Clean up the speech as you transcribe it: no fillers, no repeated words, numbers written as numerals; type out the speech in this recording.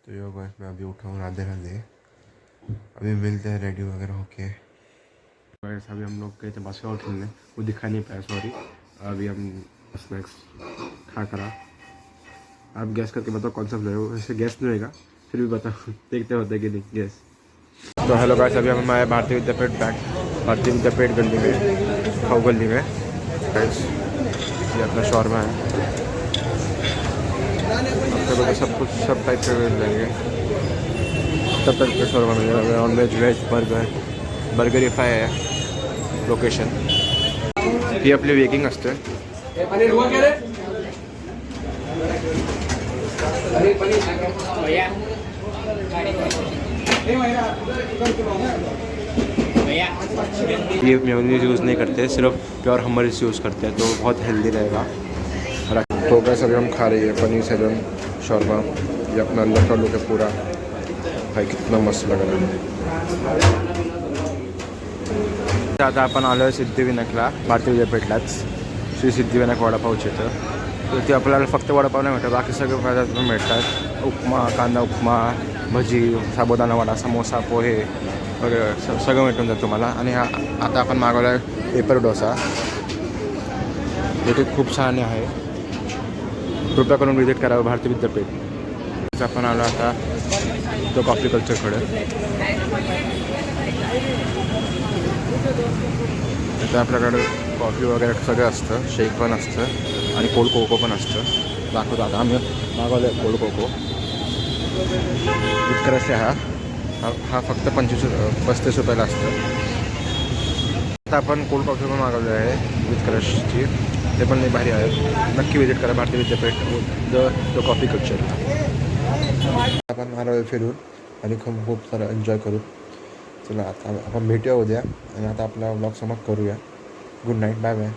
तो yo guys मैं अभी उठा हूँ राधे राधे। अभी मिलते हैं रेडी वगैरह होके। गाइस अभी हम लोग गए थे बास्केटबॉल खेलने, वो दिखा नहीं पाया सॉरी। अभी हम स्नैक्स खा करा। आप गैस करके बताओ कौन सा फ्लेवर, वैसे गैस नहीं होगा फिर भी बताओ देखते होते कि नहीं गैस। तो हेलो गाइस, अभी हम आए भारतीय विद्यापीठ बैंक, भारतीय विद्यापीठ गली में, खाऊ गली में। गाइस ये अपना शॉर्मा है, अपने को सब कुछ सब टाइप से मिल जाएंगे, सब टाइप का शॉर्मा मिलेगा। Non veg, veg, burger fry है लोकेशन। ही आपली वेकिंग असते। ये मेयोनीज यूज़ नहीं करते, सिर्फ प्योर हमर्स यूज़ करते हैं, तो बहुत हेल्दी रहेगा। तो बस अभी हम खा रही है पनीर सैलन शॉर्मा। ये अपना अंदर का लुक है पूरा, भाई कितना मस्त लग रहा है। आता आपण आलो आहे सिद्धिविनायकला, भारतीय विद्यापीठलाच श्री सिद्धिविनायक वडापावचे. तर ते आपल्याला फक्त वडापाव नाही भेटत, बाकी सगळे पदार्थ पण भेटतात. उपमा, कांदा उपमा, भजी, साबुदाणा वडा, समोसा, पोहे वगैरे सगळं भेटून जातं तुम्हाला. आणि आता आपण मागवला आहे पेपर डोसा, ते खूप छान आहे. कृपया करून विजिट करावं भारतीय विद्यापीठ. आपण आलो आता तो कॉफी कल्चरकडे. इथं आपल्याकडे कॉफी वगैरे सगळं असतं, शेक पण असतं आणि कोल्ड कोको पण असतं. दाखवतो आता आम्ही मागवलं आहे कोल्ड कोको. उत्कर्ष हा फक्त 35 रुपयाला असतं. आता आपण कोल्ड कॉफी पण मागवली आहे उत्कर्षची, ते पण लई भारी आहे. नक्की विजिट करा भारतीय विद्यापीठ द कॉफी कल्चर. आपण आलो फिरून आणि खूप सारं एन्जॉय करू. चला आता आपण भेटूया उद्या, आणि आता आपला ब्लॉग समाप्त करूया. Good night, bye bye.